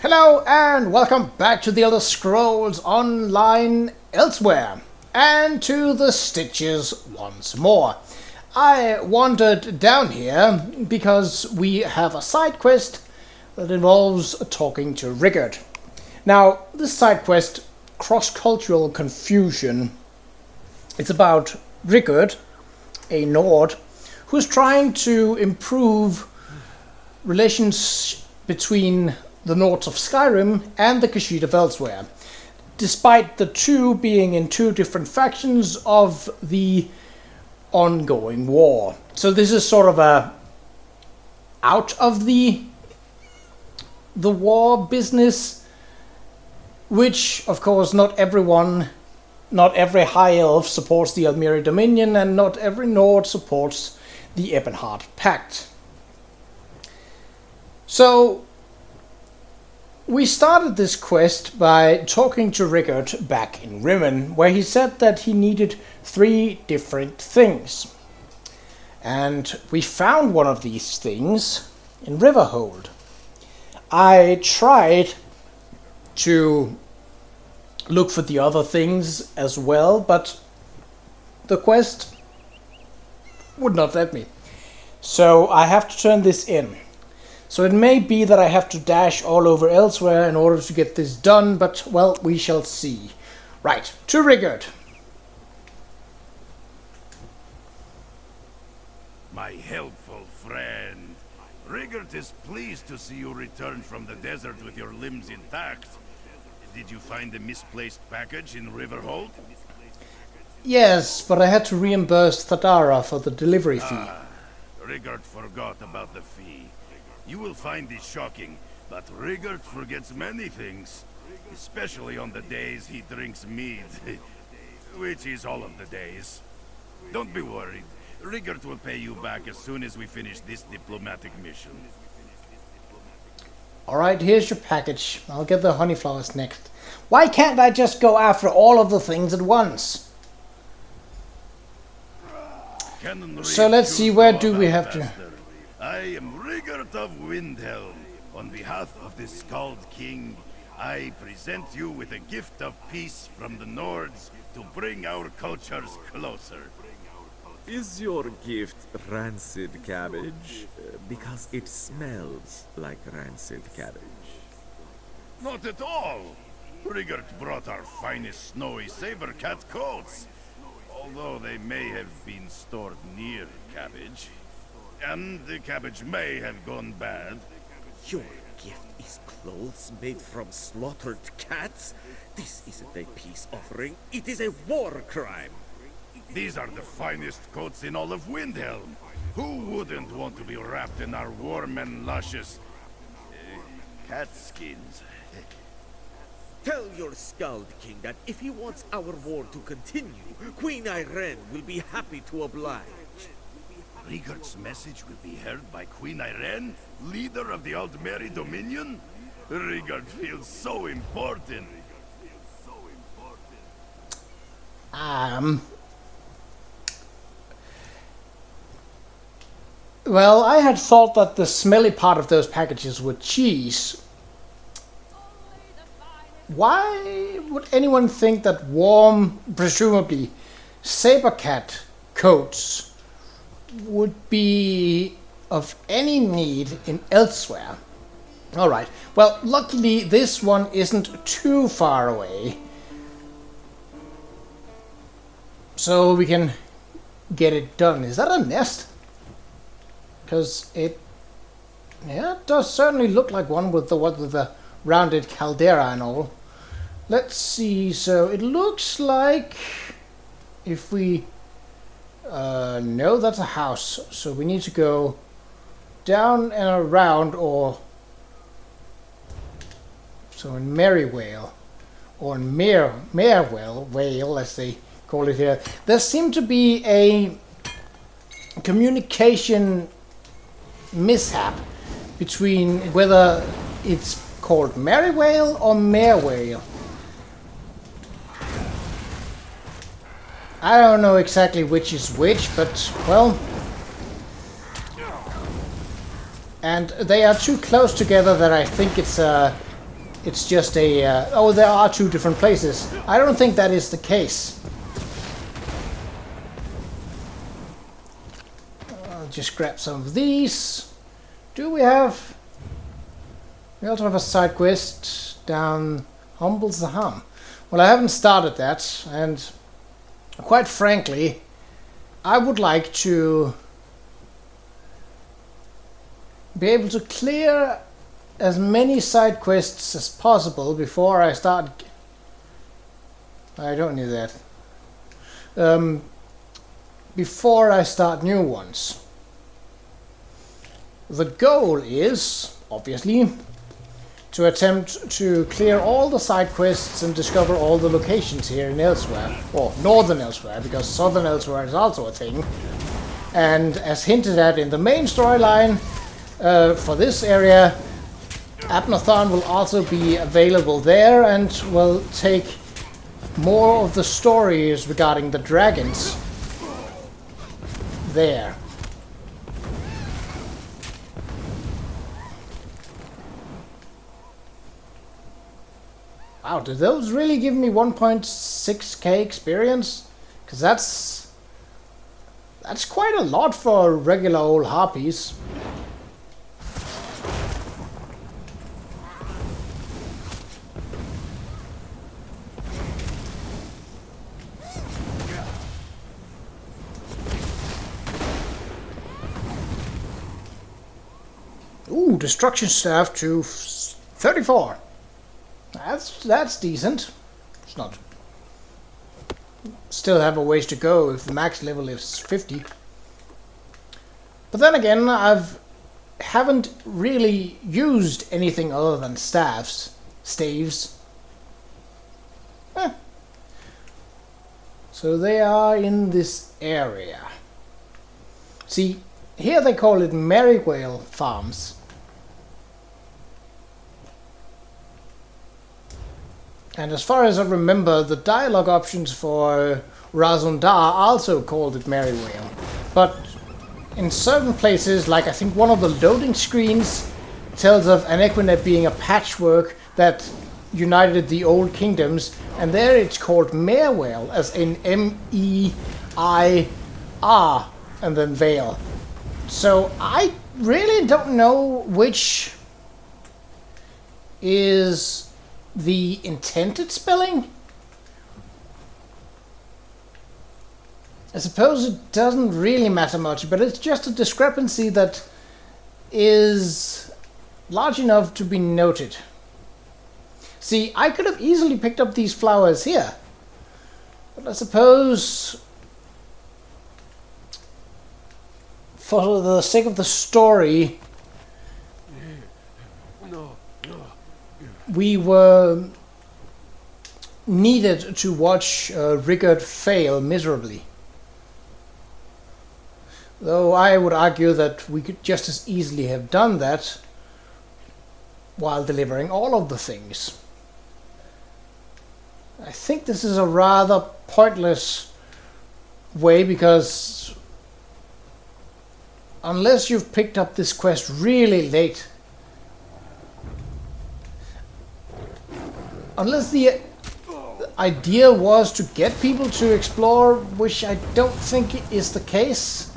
Hello and welcome back to the Elder Scrolls Online Elsweyr and to the Stitches once more. I wandered down here because we have a side quest that involves talking to Qa'Rajh. Now, this side quest, Cross-Cultural Confusion, it's about Qa'Rajh, a Nord, who's trying to improve relations between the Nords of Skyrim and the Qa'Rajh of Elsweyr, despite the two being in two different factions of the ongoing war. So this is sort of a out of the war business, which of course not every high elf supports the Aldmeri Dominion, and not every Nord supports the Ebonheart Pact. So we started this quest by talking to Qa'Rajh back in Rimmon, where he said that he needed 3 different things. And we found one of these things in Riverhold. I tried to look for the other things as well, but the quest would not let me. So I have to turn this in. So it may be that I have to dash all over Elsweyr in order to get this done, but, well, we shall see. Right, to Qa'Rajh. My helpful friend. Qa'Rajh is pleased to see you return from the desert with your limbs intact. Did you find the misplaced package in Riverhold? Yes, but I had to reimburse Thadara for the delivery fee. Qa'Rajh forgot about the fee. You will find this shocking, but Qa'Rajh forgets many things. Especially on the days he drinks mead. Which is all of the days. Don't be worried. Qa'Rajh will pay you back as soon as we finish this diplomatic mission. Alright, here's your package. I'll get the honey flowers next. Why can't I just go after all of the things at once? So let's see, where do we have to... I am Qa'Rajh of Windhelm. On behalf of the Skald King, I present you with a gift of peace from the Nords to bring our cultures closer. Is your gift rancid cabbage? Because it smells like rancid cabbage. Not at all. Qa'Rajh brought our finest snowy saber cat coats. Although they may have been stored near cabbage. And the cabbage may have gone bad. Your gift is clothes made from slaughtered cats? This isn't a peace offering, it is a war crime. These are the finest coats in all of Windhelm. Who wouldn't want to be wrapped in our warm and luscious... cat skins? Tell your Skald King that if he wants our war to continue, Qa'Rajh will be happy to oblige. Qa'Rajh's message will be heard by Qa'Rajh, leader of the Aldmeri Dominion? Qa'Rajh feels so important. Well, I had thought that the smelly part of those packages were cheese. Why would anyone think that warm, presumably saber cat coats would be of any need in Elsweyr? Alright, well, luckily this one isn't too far away. So we can get it done. Is that a nest? Because it does certainly look like one with the rounded caldera and all. Let's see, so it looks like if we... no, that's a house, so we need to go down and around, or... So in Merrywale, or in Vale, as they call it here, there seemed to be a communication mishap between whether it's called Merrywale or Merevale. I don't know exactly which is which, but, well... And they are too close together that I think it's a it's just a... oh, there are two different places. I don't think that is the case. I'll just grab some of these. Do we have... We also have a side quest down Humble Zaham. Well, I haven't started that, and quite frankly, I would like to be able to clear as many side quests as possible before I start... I don't need that. Before I start new ones. The goal is, obviously, to attempt to clear all the side quests and discover all the locations here in Elsweyr. Or Northern Elsweyr, because Southern Elsweyr is also a thing. And as hinted at in the main storyline, for this area, Abnathon will also be available there and will take more of the stories regarding the dragons there. Wow, did those really give me 1.6k experience? Because that's quite a lot for regular old harpies. Ooh, destruction staff to 34. That's decent. It's not. Still have a ways to go if the max level is 50. But then again, haven't really used anything other than staves. So they are in this area. See, here they call it Merrywhale Farms. And as far as I remember, the dialogue options for Razundar also called it Merrywhale. But in certain places, like I think one of the loading screens tells of Anequinet being a patchwork that united the old kingdoms, and there it's called Merewhale, as in M-E-I-R, and then Vale. So I really don't know which is the intended spelling. I suppose it doesn't really matter much, but it's just a discrepancy that is large enough to be noted. See, I could have easily picked up these flowers here, but I suppose for the sake of the story, we were needed to watch Rigurd fail miserably. Though I would argue that we could just as easily have done that while delivering all of the things. I think this is a rather pointless way, because unless you've picked up this quest really late, unless the idea was to get people to explore, which I don't think is the case.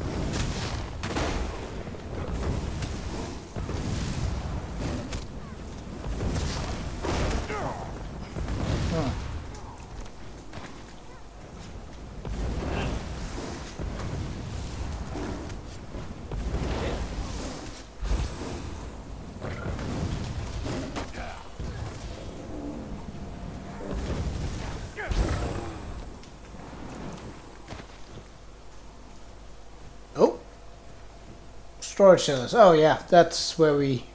Storage cellars. Oh yeah, that's where we...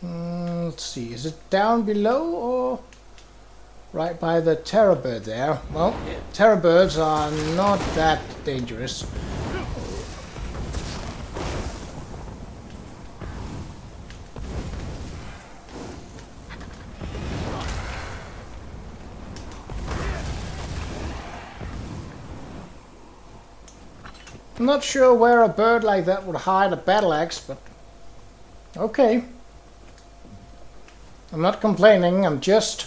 let's see, is it down below or right by the terror bird there? Well, terror birds are not that dangerous. I'm not sure where a bird like that would hide a battle axe, but okay. I'm not complaining, I'm just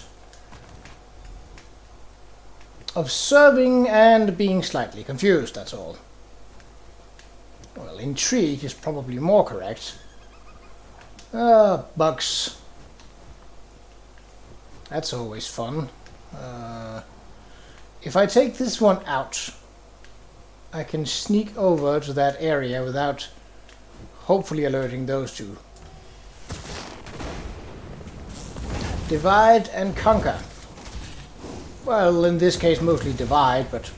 observing and being slightly confused, that's all. Well, intrigued is probably more correct. Bugs. That's always fun. If I take this one out, I can sneak over to that area without hopefully alerting those two. Divide and conquer. Well, in this case mostly divide, but...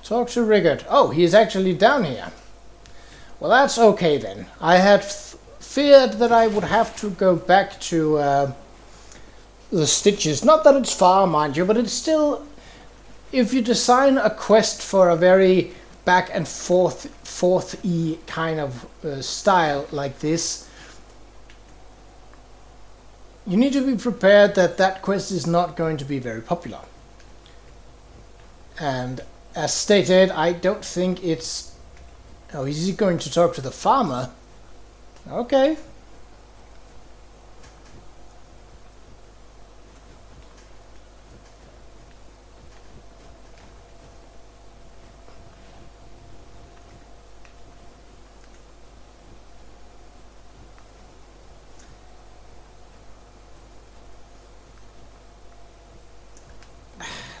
Talk to Rigard. Oh, he is actually down here. Well, that's okay then. I had feared that I would have to go back to the Stitches. Not that it's far, mind you, but it's still... If you design a quest for a very back and forth-y kind of style like this, you need to be prepared that that quest is not going to be very popular. And as stated, I don't think it's... Oh, is he going to talk to the farmer? Okay.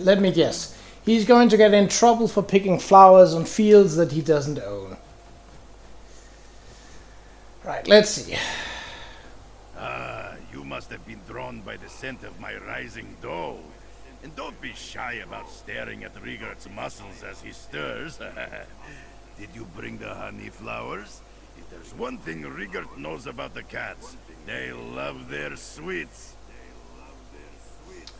Let me guess. He's going to get in trouble for picking flowers on fields that he doesn't own. Right, let's see. Ah, you must have been drawn by the scent of my rising dough. And don't be shy about staring at Rigard's muscles as he stirs. Did you bring the honey flowers? If there's one thing Rigard knows about the cats, they love their sweets.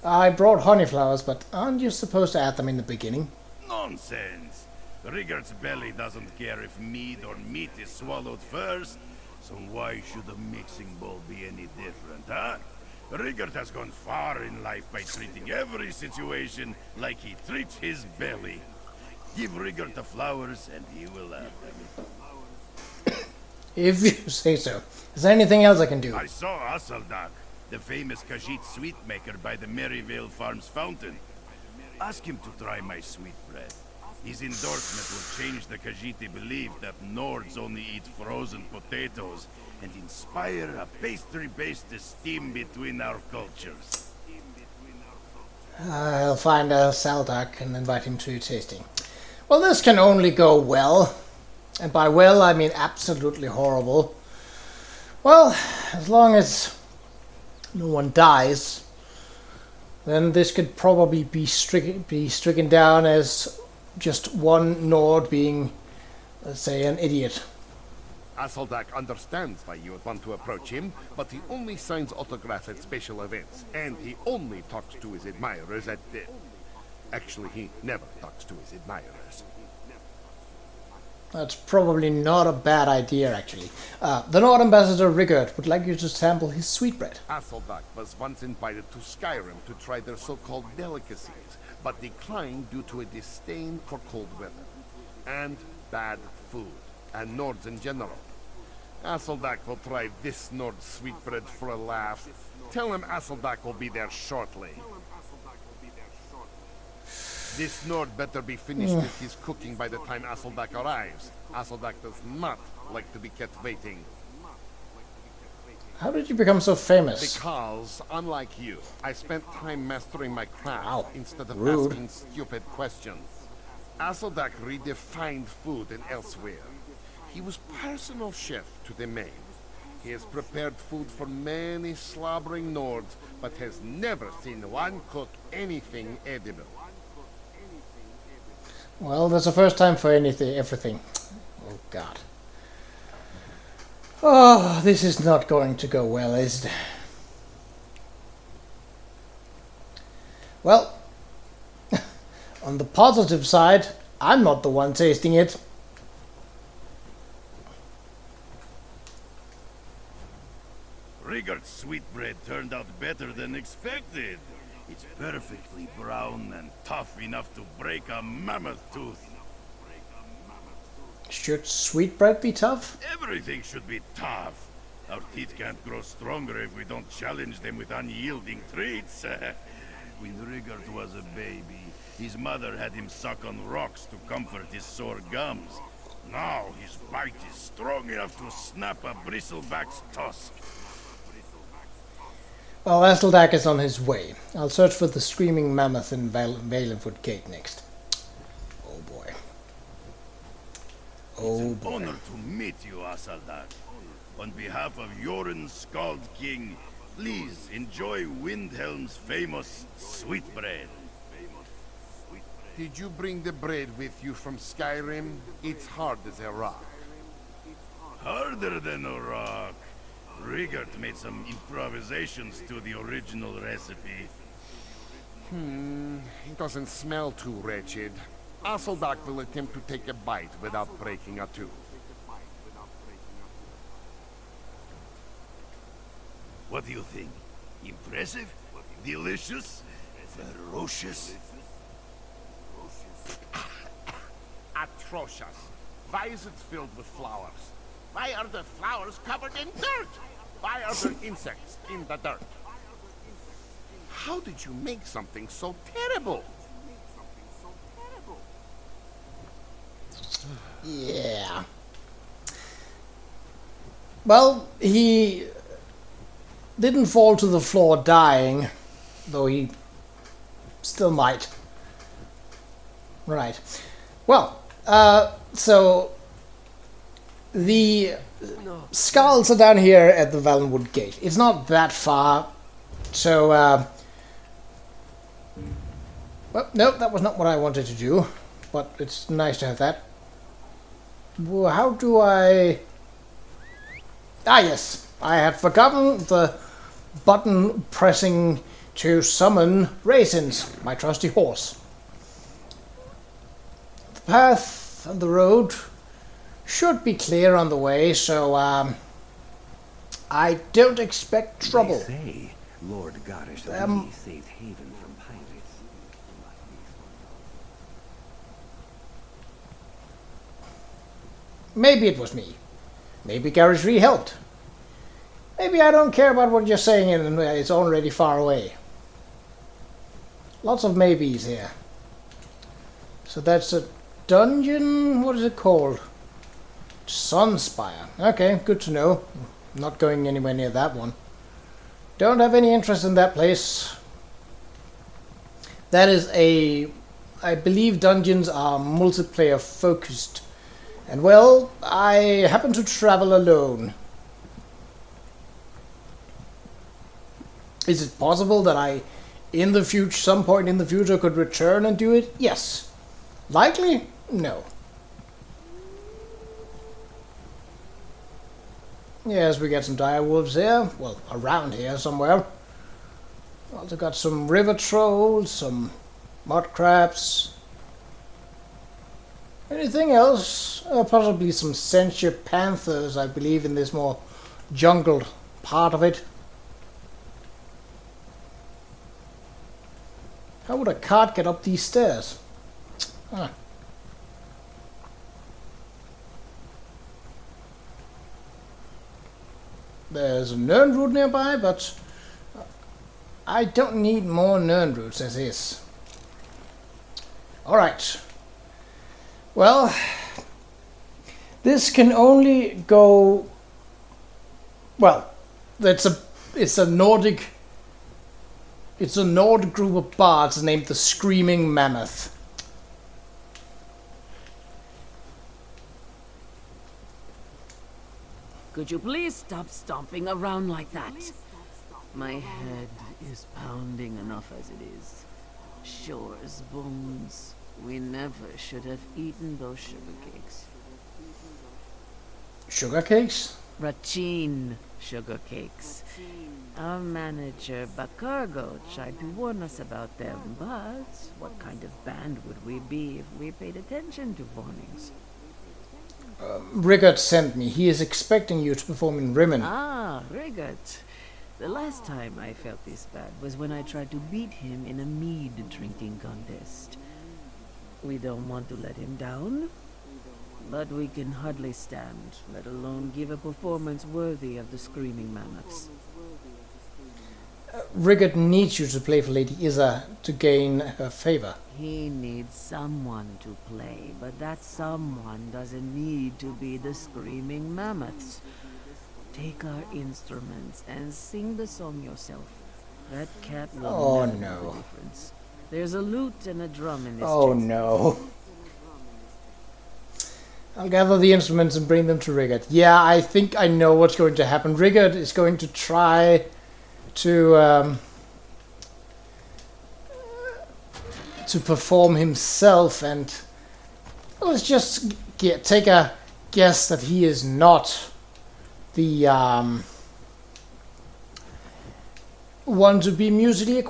I brought honey flowers, but aren't you supposed to add them in the beginning? Nonsense! Rigard's belly doesn't care if mead or meat is swallowed first, so why should the mixing bowl be any different, huh? Rigard has gone far in life by treating every situation like he treats his belly. Give Rigard the flowers and he will have them. If you say so. Is there anything else I can do? I saw Asaldak, the famous Khajiit sweet maker by the Merryvale Farms fountain. Ask him to try my sweet bread. His endorsement will change the Khajiiti belief that Nords only eat frozen potatoes and inspire a pastry-based esteem between our cultures. I'll find Saldak and invite him to tasting. Well, this can only go well. And by well, I mean absolutely horrible. Well, as long as no one dies, then this could probably be stricken down as just one Nord being, let's say, an idiot. Asaldak understands why you would want to approach him, but he only signs autographs at special events, and he only talks to his admirers at the... Actually, he never talks to his admirers. That's probably not a bad idea, actually. The Nord Ambassador Rigard would like you to sample his sweetbread. Asaldak was once invited to Skyrim to try their so-called delicacies, but declined due to a disdain for cold weather and bad food, and Nords in general. Asaldak will try this Nord sweetbread for a laugh. Tell him Asaldak will be there shortly. This Nord better be finished with his cooking by the time Asaldak arrives. Asaldak does not like to be kept waiting. How did you become so famous? Because, unlike you, I spent time mastering my craft Wow. instead of Rude. asking stupid questions. Asaldak redefined food in Elsweyr. He was personal chef to the main. He has prepared food for many slobbering Nords, but has never seen one cook anything edible. Well, that's the first time for everything. Oh, God. Oh, this is not going to go well, is it? Well, on the positive side, I'm not the one tasting it. Rigard's sweetbread turned out better than expected. It's perfectly brown and tough enough to break a mammoth tooth. Should sweetbread be tough? Everything should be tough. Our teeth can't grow stronger if we don't challenge them with unyielding treats. When Rigard was a baby, his mother had him suck on rocks to comfort his sore gums. Now his bite is strong enough to snap a bristleback's tusk. Well, Esseldak is on his way. I'll search for the screaming mammoth in Valenwood Gate next. Oh boy. It's an honor to meet you, Asaldak. On behalf of Yoren Skald King, please enjoy Windhelm's famous sweetbread. Did you bring the bread with you from Skyrim? It's hard as a rock. Harder than a rock. Rigard made some improvisations to the original recipe. It doesn't smell too wretched. Asaldak will attempt to take a bite without breaking a tooth. What do you think? Impressive? Delicious? Ferocious? Atrocious. Why is it filled with flowers? Why are the flowers covered in dirt? Why are there insects in the dirt? How did you make something so terrible? Yeah. Well, he didn't fall to the floor dying, though he still might. Right. Well, so the skulls are down here at the Valenwood Gate. It's not that far, so well, no, that was not what I wanted to do, but it's nice to have that. Well, how do I... Ah, yes, I had forgotten the button pressing to summon Raisins, my trusty horse. The path and the road should be clear on the way, so I don't expect trouble. They say Lord Qa'Rajh really saved Haven from pirates. Maybe it was me. Maybe Qa'Rajh helped. Maybe I don't care about what you're saying and it's already far away. Lots of maybes here. So that's a dungeon? What is it called? Sunspire. Okay, good to know. Not going anywhere near that one. Don't have any interest in that place. That is a... I believe dungeons are multiplayer focused. And well, I happen to travel alone. Is it possible that I, in the future, some point in the future, could return and do it? Yes. Likely? No. Yes, we get some direwolves here. Well, around here somewhere. Also got some river trolls, some mud crabs. Anything else? Possibly some censure panthers, I believe, in this more jungled part of it. How would a cart get up these stairs? Huh. There's a Nirnroot nearby, but I don't need more Nirnroots as is. Alright. Well, this can only go... Well, it's a Nordic... It's a Nord group of bards named the Screaming Mammoth. Could you please stop stomping around like that? My head is pounding enough as it is. Sure as bones. We never should have eaten those sugar cakes. Sugar cakes? Rachin sugar cakes. Our manager, Bakargo, tried to warn us about them, but what kind of band would we be if we paid attention to warnings? Rigard sent me. He is expecting you to perform in Rimmen. Ah, Rigard. The last time I felt this bad was when I tried to beat him in a mead drinking contest. We don't want to let him down, but we can hardly stand, let alone give a performance worthy of the Screaming Mammoths. Rigard needs you to play for Lady Isa to gain her favor. He needs someone to play, but that someone doesn't need to be the Screaming Mammoths. Take our instruments and sing the song yourself. That cat will never know the difference. There's a lute and a drum in this chest. No. I'll gather the instruments and bring them to Rigard. Yeah, I think I know what's going to happen. Rigard is going to try to perform himself, and let's just take a guess that he is not the one to be musically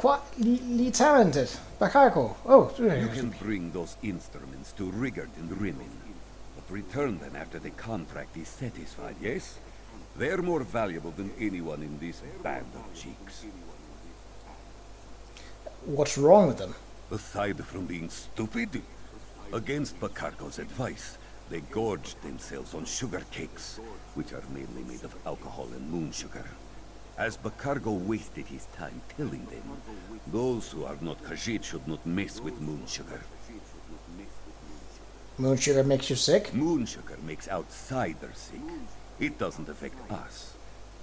talented. Bakako. Oh, You can bring those instruments to Rigard and Rimin, but return them after the contract is satisfied, yes? They're more valuable than anyone in this band of cheeks. What's wrong with them? Aside from being stupid, against Bakargo's advice, they gorged themselves on sugar cakes, which are mainly made of alcohol and moon sugar. As Bakargo wasted his time telling them, those who are not Khajiit should not mess with moon sugar. Moon sugar makes you sick? Moon sugar makes outsiders sick. It doesn't affect us.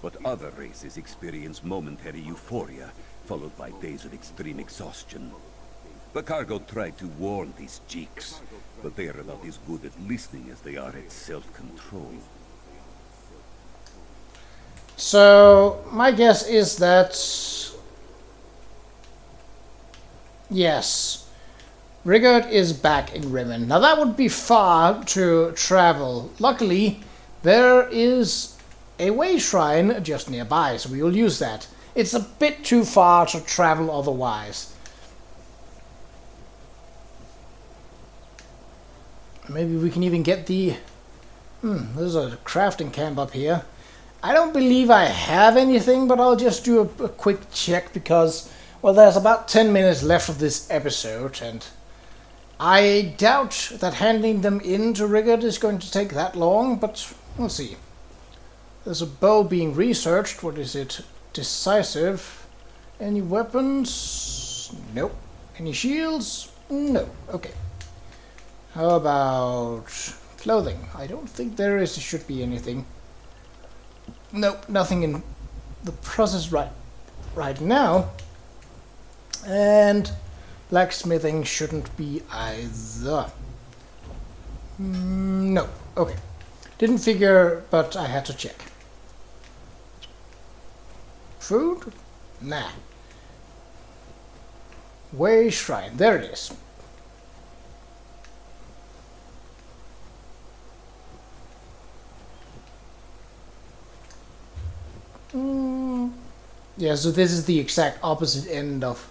But other races experience momentary euphoria, followed by days of extreme exhaustion. Bakargo tried to warn these cheeks, but they are about as good at listening as they are at self-control. So, my guess is that... yes, Rigard is back in Rimmon. Now that would be far to travel. Luckily, there is a way shrine just nearby, so we will use that. It's a bit too far to travel otherwise. Maybe we can even get the... there's a crafting camp up here. I don't believe I have anything, but I'll just do a quick check because, well, there's about 10 minutes left of this episode, and I doubt that handing them in to Rigard is going to take that long, but we'll see. There's a bow being researched. What is it? Decisive. Any weapons? Nope. Any shields? No. Okay. How about clothing? I don't think there should be anything. Nope, nothing in the process right now. And blacksmithing shouldn't be either. No. Okay. Didn't figure, but I had to check. Food? Nah. Way shrine. There it is. Yeah, so this is the exact opposite end of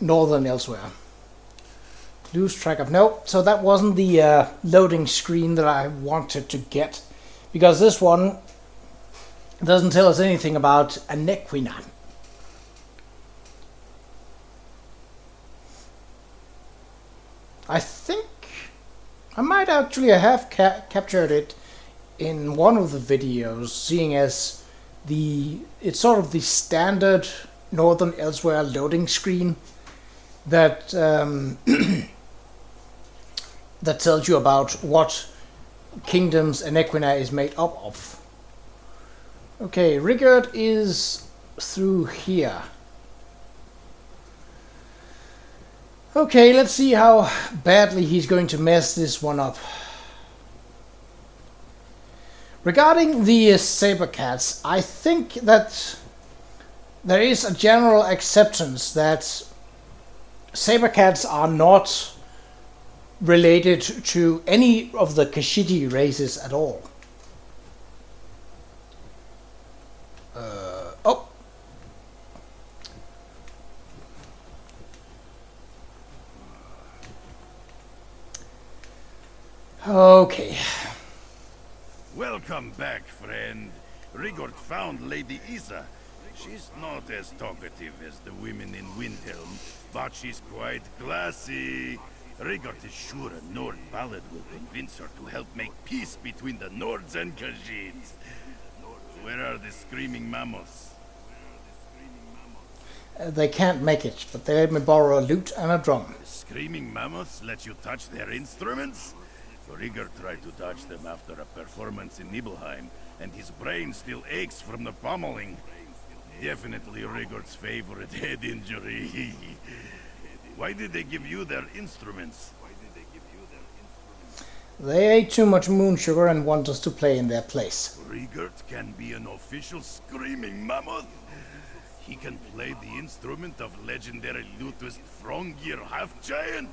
northern Elsweyr. Lose track of... Nope, so that wasn't the loading screen that I wanted to get, because this one doesn't tell us anything about Anequina. I think I might actually have captured it in one of the videos, seeing as it's sort of the standard northern Elsweyr loading screen that that tells you about what kingdoms Anequina is made up of. Okay, Rigard is through here. Okay, let's see how badly he's going to mess this one up. Regarding the saber cats, I think that there is a general acceptance that saber cats are not related to any of the Khajiit races at all. Oh. Okay. Welcome back, friend. Rigord found Lady Isa. She's not as talkative as the women in Windhelm, but she's quite classy. Rigord is sure a Nord ballad will convince her to help make peace between the Nords and Khajiits. Where are the screaming mammoths? They can't make it, but they let me borrow a lute and a drum. The screaming mammoths let you touch their instruments? Rigord tried to touch them after a performance in Nibelheim, and his brain still aches from the pummeling. Definitely Rigord's favorite head injury. Why did they give you their instruments? They ate too much moon sugar and want us to play in their place. Rigord can be an official screaming mammoth? He can play the instrument of legendary lutist Frongir half-giant?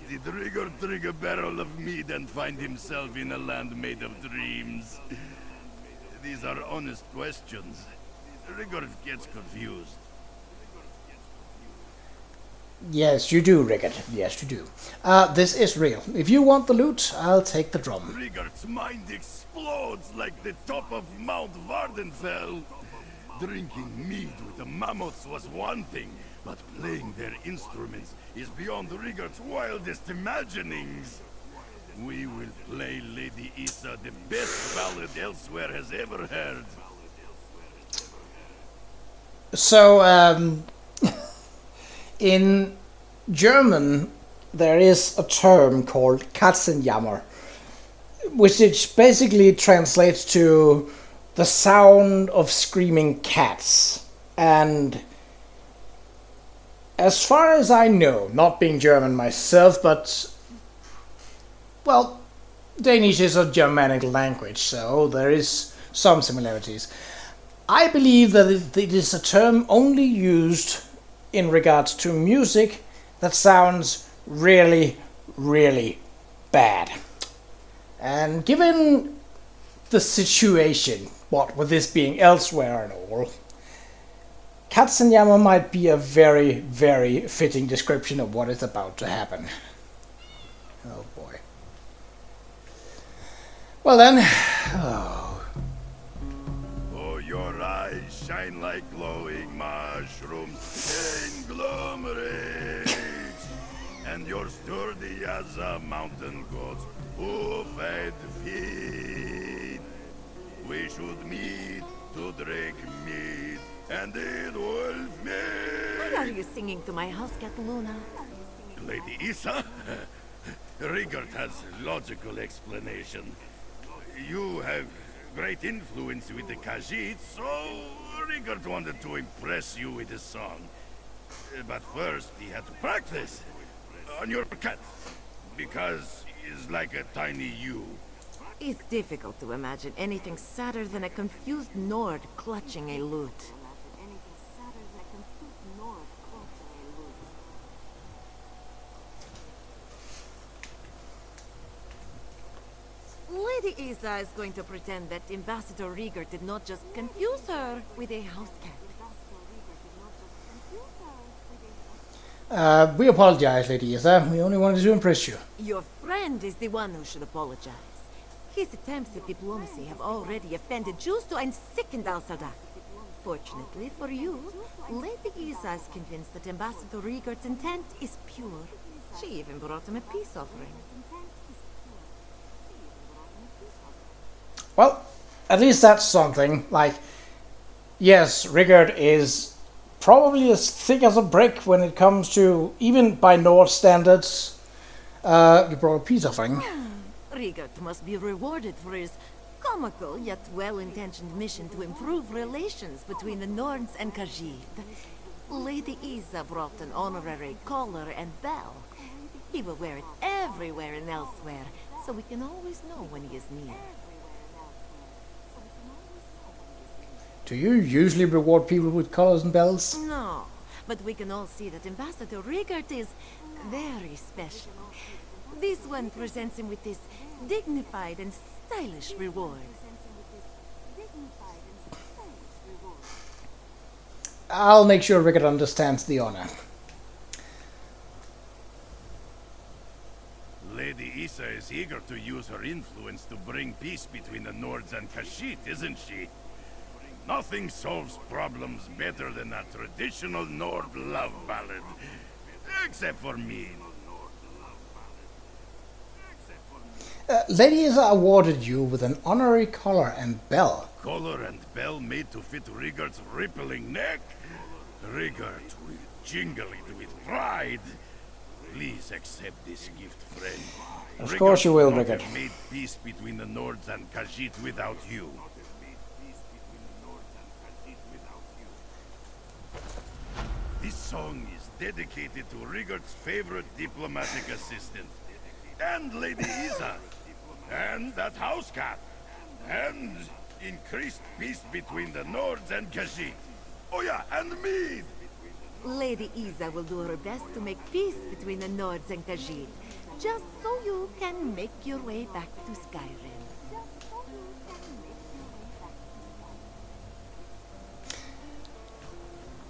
Did Rigord drink a barrel of mead and find himself in a land made of dreams? These are honest questions. Rigord gets confused. Yes, you do, Rigord. Yes, you do. This is real. If you want the lute, I'll take the drum. Rigord's mind explodes like the top of Mount Vardenfell. Drinking mead with the mammoths was one thing, but playing their instruments is beyond Rigord's wildest imaginings. We will play Lady Isa the best ballad Elsweyr has ever heard. So, in German, there is a term called Katzenjammer, which basically translates to the sound of screaming cats. And as far as I know, not being German myself, but, well, Danish is a Germanic language, so there is some similarities. I believe that it is a term only used in regards to music that sounds really, really bad. And given the situation, what with this being Elsweyr and all, Katzenjammer might be a very, very fitting description of what is about to happen. Oh boy. Well then, Oh, your eyes shine like glowing mushrooms, conglomerates, and you're sturdy as a mountain goat's hoof-fed feet. We should meet to drink mead and eat wolf meat. Why are you singing to my house cat, Luna? Lady Isa? Rigord has logical explanation. You have great influence with the Khajiits, so Rigord wanted to impress you with his song. But first, he had to practice on your cat, because he's like a tiny you. It's difficult to imagine anything sadder than a confused Nord clutching a lute. Lady Isa is going to pretend that Ambassador Rigord did not just confuse her with a house cat. we apologize, Lady Isa. We only wanted to impress you. Your friend is the one who should apologize. His attempts at diplomacy have already offended Jews to and sickened Al-Sadat. Fortunately for you, Lady Isa is convinced that Ambassador Rigord's intent is pure. She even brought him a peace offering. Well, at least that's something. Like, yes, Rigord is probably as thick as a brick when it comes to, even by Nord standards, you brought a peace offering. Rigord must be rewarded for his comical yet well-intentioned mission to improve relations between the Norns and Khajiit. Lady Isa brought an honorary collar and bell. He will wear it everywhere in Elsweyr, so we can always know when he is near. Do you usually reward people with collars and bells? No, but we can all see that Ambassador Rigord is very special. This one presents him with this dignified and stylish reward. I'll make sure Rigord understands the honor. Lady Isa is eager to use her influence to bring peace between the Nords and Khajiit, isn't she? Nothing solves problems better than a traditional Nord love ballad. Except for me. Lady Isa awarded you with an honorary collar and bell. Collar and bell made to fit Rigard's rippling neck? Rigard will jingle it with pride. Please accept this gift, friend. Of course you will, Rigard. Rigard. Made peace between the Nords and Khajiit without you. This song is dedicated to Rigard's favorite diplomatic assistant, and Lady Isa, and that house cat, and increased peace between the Nords and Khajiit. Oh yeah, and me! Lady Isa will do her best to make peace between the Nords and Khajiit, just so you can make your way back to Skyrim.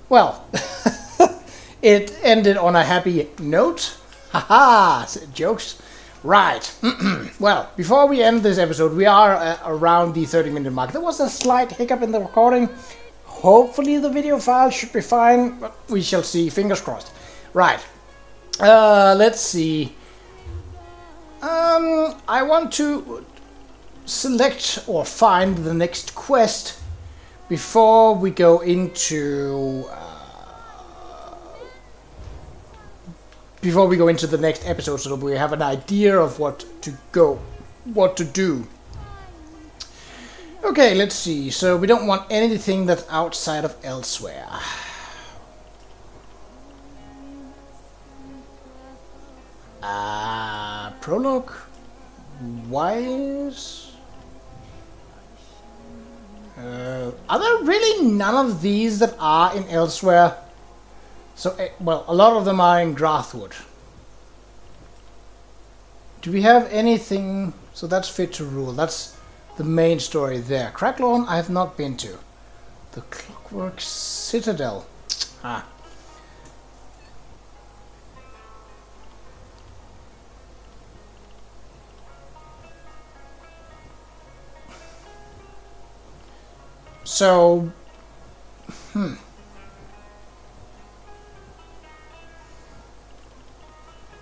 Well, it ended on a happy note. Haha, jokes. Right. Well, before we end this episode, we are around the 30-minute mark. There was a slight hiccup in the recording. Hopefully the video file should be fine, but we shall see. Fingers crossed. Right. Let's see. I want to select or find the next quest before we go into the next episode, so that we have an idea of what to do. Okay, let's see. So we don't want anything that's outside of Elsweyr. Prologue. Wise. Are there really none of these that are in Elsweyr? So, well, a lot of them are in Grathwood. Do we have anything? So that's Fit to Rule. That's the main story there. Cracklawn I have not been to. The Clockwork Citadel. Ah. So,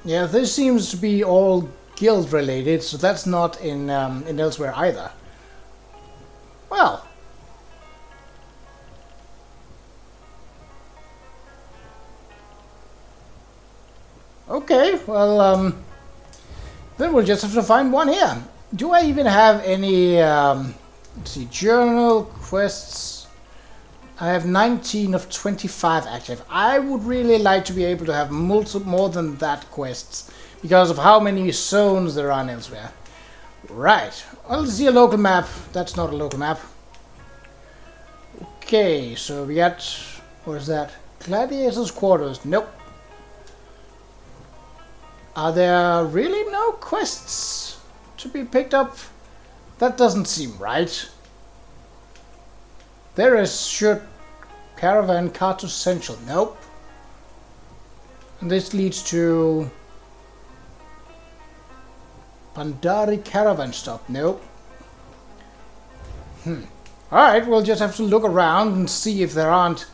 yeah, this seems to be all guild related, so that's not in Elsweyr either. Well, okay, well, then we'll just have to find one here. Do I even have any, let's see, journal, quests? I have 19 of 25 active. I would really like to be able to have more than that quests, because of how many zones there are in Elsweyr. Right, well, let's see a local map. That's not a local map. Okay, so we got, what is that? Gladiators' Quarters. Nope. Are there really no quests to be picked up? That doesn't seem right. There is Shirt Caravan Cart Essential. Nope. And this leads to Pandari Caravan Stop. Nope. Alright, we'll just have to look around and see if there aren't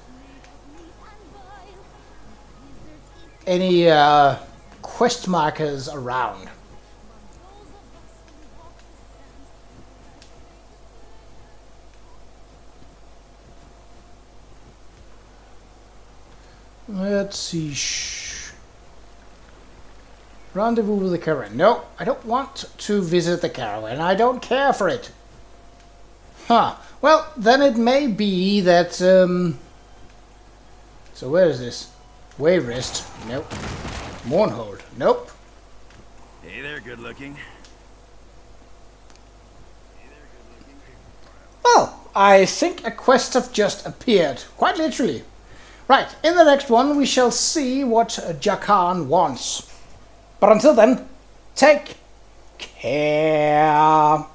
any quest markers around. Let's see. Rendezvous with the caravan. No, I don't want to visit the caravan. I don't care for it. Huh. Well, then it may be that, So where is this? Wayrest. Nope. Mournhold. Nope. Hey there, good looking. Well, I think a quest have just appeared. Quite literally. Right, in the next one we shall see what Jakan wants. But until then, take care.